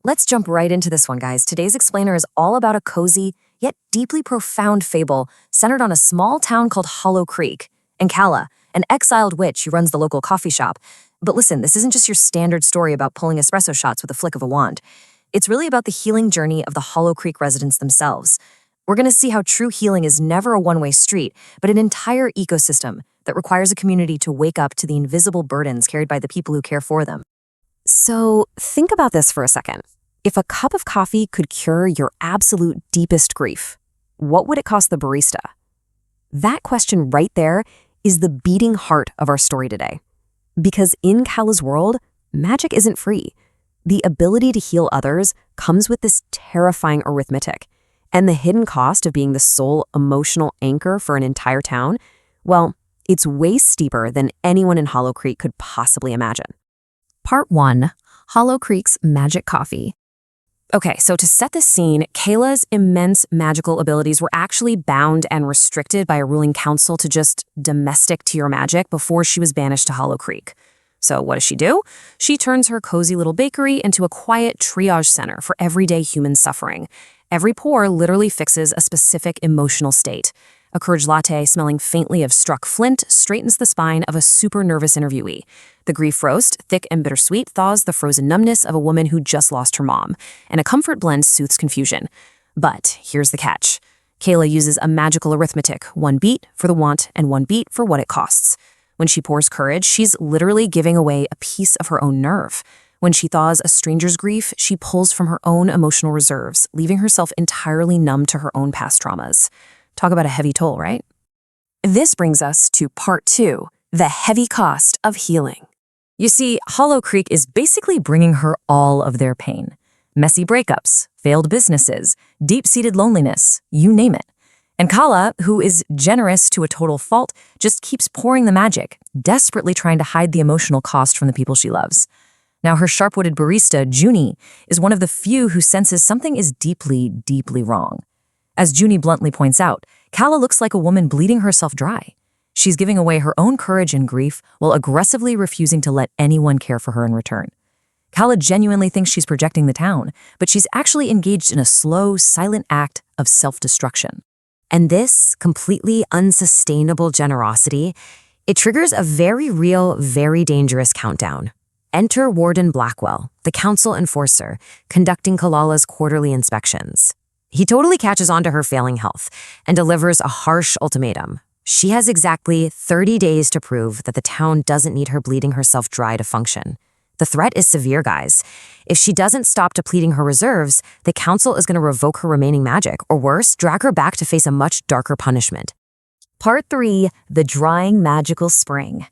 Let's jump right into this one, guys. Today's explainer is all about a cozy, yet deeply profound fable centered on a small town called Hollow Creek and Calla, an exiled witch who runs the local coffee shop. But listen, this isn't just your standard story about pulling espresso shots with a flick of a wand. It's really about the healing journey of the Hollow Creek residents themselves. We're going to see how true healing is never a one-way street, but an entire ecosystem that requires a community to wake up to the invisible burdens carried by the people who care for them. So think about this for a second. If a cup of coffee could cure your absolute deepest grief, what would it cost the barista? That question right there is the beating heart of our story today. Because in Calla's world, magic isn't free. The ability to heal others comes with this terrifying arithmetic. And the hidden cost of being the sole emotional anchor for an entire town, well, it's way steeper than anyone in Hollow Creek could possibly imagine. Part 1. Hollow Creek's Magic Coffee. Okay, so to set the scene, Calla's immense magical abilities were actually bound and restricted by a ruling council to just domestic tier magic before she was banished to Hollow Creek. So what does she do? She turns her cozy little bakery into a quiet triage center for everyday human suffering. Every pour literally fixes a specific emotional state. A courage latte smelling faintly of struck flint straightens the spine of a super nervous interviewee. The grief roast, thick and bittersweet, thaws the frozen numbness of a woman who just lost her mom. And a comfort blend soothes confusion. But here's the catch. Calla uses a magical arithmetic, 1 beat for the want and 1 beat for what it costs. When she pours courage, she's literally giving away a piece of her own nerve. When she thaws a stranger's grief, she pulls from her own emotional reserves, leaving herself entirely numb to her own past traumas. Talk about a heavy toll, right? This brings us to part 2, the heavy cost of healing. You see, Hollow Creek is basically bringing her all of their pain. Messy breakups, failed businesses, deep-seated loneliness, you name it. And Calla, who is generous to a total fault, just keeps pouring the magic, desperately trying to hide the emotional cost from the people she loves. Now, her sharp-witted barista, Junie, is one of the few who senses something is deeply, deeply wrong. As Junie bluntly points out, Calla looks like a woman bleeding herself dry. She's giving away her own courage and grief while aggressively refusing to let anyone care for her in return. Calla genuinely thinks she's projecting the town, but she's actually engaged in a slow, silent act of self-destruction. And this completely unsustainable generosity, it triggers a very real, very dangerous countdown. Enter Warden Blackwell, the council enforcer, conducting Calla's quarterly inspections. He totally catches on to her failing health and delivers a harsh ultimatum. She has exactly 30 days to prove that the town doesn't need her bleeding herself dry to function. The threat is severe, guys. If she doesn't stop depleting her reserves, the council is going to revoke her remaining magic, or worse, drag her back to face a much darker punishment. Part 3. The Drying Magical Spring.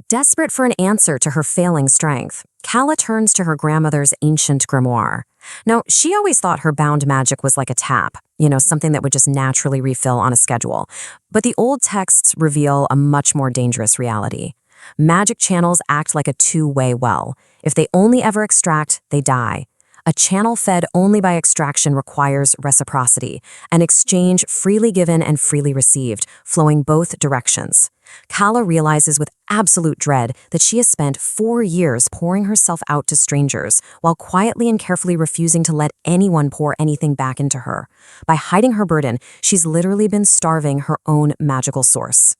Desperate for an answer to her failing strength, Calla turns to her grandmother's ancient grimoire. Now, she always thought her bound magic was like a tap, something that would just naturally refill on a schedule. But the old texts reveal a much more dangerous reality. Magic channels act like a two-way well. If they only ever extract, they die. A channel fed only by extraction requires reciprocity, an exchange freely given and freely received, flowing both directions. Calla realizes with absolute dread that she has spent 4 years pouring herself out to strangers while quietly and carefully refusing to let anyone pour anything back into her. By hiding her burden, she's literally been starving her own magical source.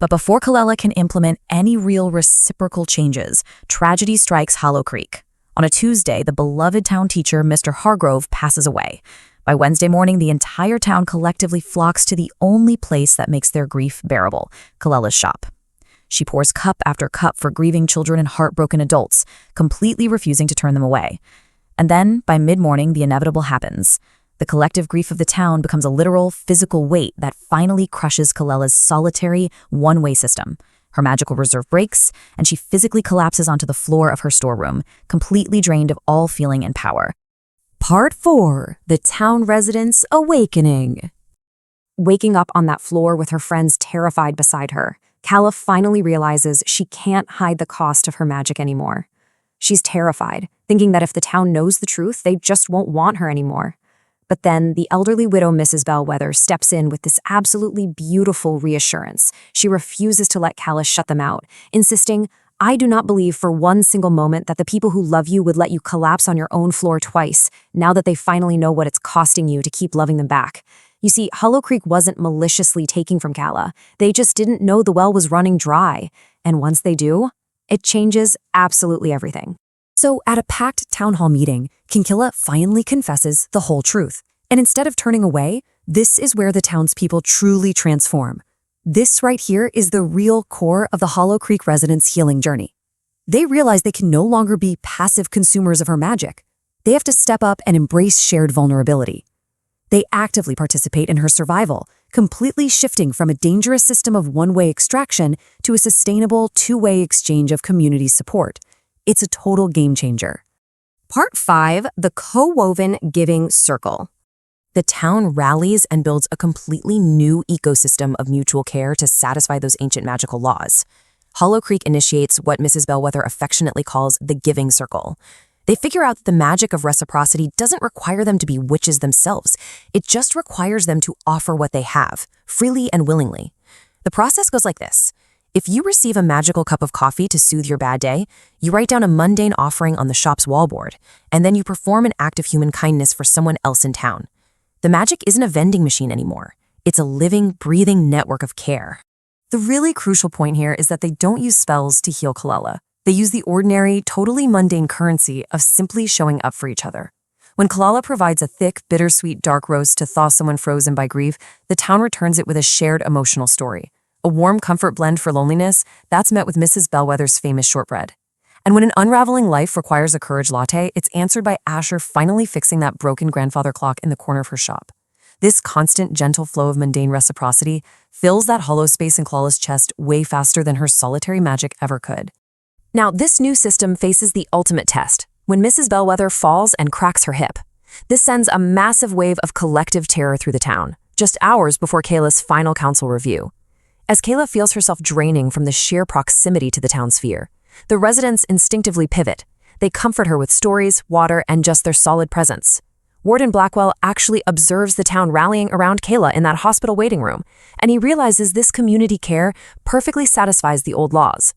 But before Calla can implement any real reciprocal changes, tragedy strikes Hollow Creek. On a Tuesday, the beloved town teacher, Mr. Hargrove, passes away. By Wednesday morning, the entire town collectively flocks to the only place that makes their grief bearable, Calla's shop. She pours cup after cup for grieving children and heartbroken adults, completely refusing to turn them away. And then, by mid-morning, the inevitable happens. The collective grief of the town becomes a literal, physical weight that finally crushes Calla's solitary, one-way system. Her magical reserve breaks, and she physically collapses onto the floor of her storeroom, completely drained of all feeling and power. Part 4. The Town Residents' Awakening. Waking up on that floor with her friends terrified beside her, Calla finally realizes she can't hide the cost of her magic anymore. She's terrified, thinking that if the town knows the truth, they just won't want her anymore. But then the elderly widow Mrs. Bellwether steps in with this absolutely beautiful reassurance. She refuses to let Calla shut them out, insisting, I do not believe for one single moment that the people who love you would let you collapse on your own floor twice, now that they finally know what it's costing you to keep loving them back. You see, Hollow Creek wasn't maliciously taking from Calla. They just didn't know the well was running dry. And once they do, it changes absolutely everything. So at a packed town hall meeting, Calla finally confesses the whole truth. And instead of turning away, this is where the townspeople truly transform. This right here is the real core of the Hollow Creek residents' healing journey. They realize they can no longer be passive consumers of her magic. They have to step up and embrace shared vulnerability. They actively participate in her survival, completely shifting from a dangerous system of one-way extraction to a sustainable two-way exchange of community support. It's a total game changer. Part 5, the co-woven giving circle. The town rallies and builds a completely new ecosystem of mutual care to satisfy those ancient magical laws. Hollow Creek initiates what Mrs. Bellwether affectionately calls the giving circle. They figure out that the magic of reciprocity doesn't require them to be witches themselves. It just requires them to offer what they have, freely and willingly. The process goes like this. If you receive a magical cup of coffee to soothe your bad day, you write down a mundane offering on the shop's wallboard, and then you perform an act of human kindness for someone else in town. The magic isn't a vending machine anymore. It's a living, breathing network of care. The really crucial point here is that they don't use spells to heal Calla. They use the ordinary, totally mundane currency of simply showing up for each other. When Calla provides a thick, bittersweet dark roast to thaw someone frozen by grief, the town returns it with a shared emotional story. A warm comfort blend for loneliness, that's met with Mrs. Bellwether's famous shortbread. And when an unraveling life requires a courage latte, it's answered by Asher finally fixing that broken grandfather clock in the corner of her shop. This constant, gentle flow of mundane reciprocity fills that hollow space in Calla's chest way faster than her solitary magic ever could. Now, this new system faces the ultimate test, when Mrs. Bellwether falls and cracks her hip. This sends a massive wave of collective terror through the town, just hours before Calla's final council review. As Calla feels herself draining from the sheer proximity to the town sphere, the residents instinctively pivot. They comfort her with stories, water, and just their solid presence. Warden Blackwell actually observes the town rallying around Calla in that hospital waiting room, and he realizes this community care perfectly satisfies the old laws.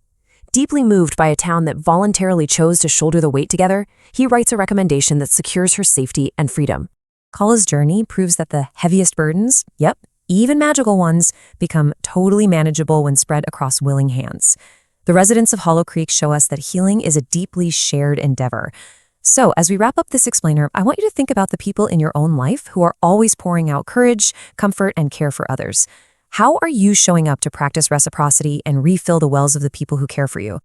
Deeply moved by a town that voluntarily chose to shoulder the weight together, he writes a recommendation that secures her safety and freedom. Calla's journey proves that the heaviest burdens, yep, even magical ones, become totally manageable when spread across willing hands. The residents of Hollow Creek show us that healing is a deeply shared endeavor. So, as we wrap up this explainer, I want you to think about the people in your own life who are always pouring out courage, comfort, and care for others. How are you showing up to practice reciprocity and refill the wells of the people who care for you?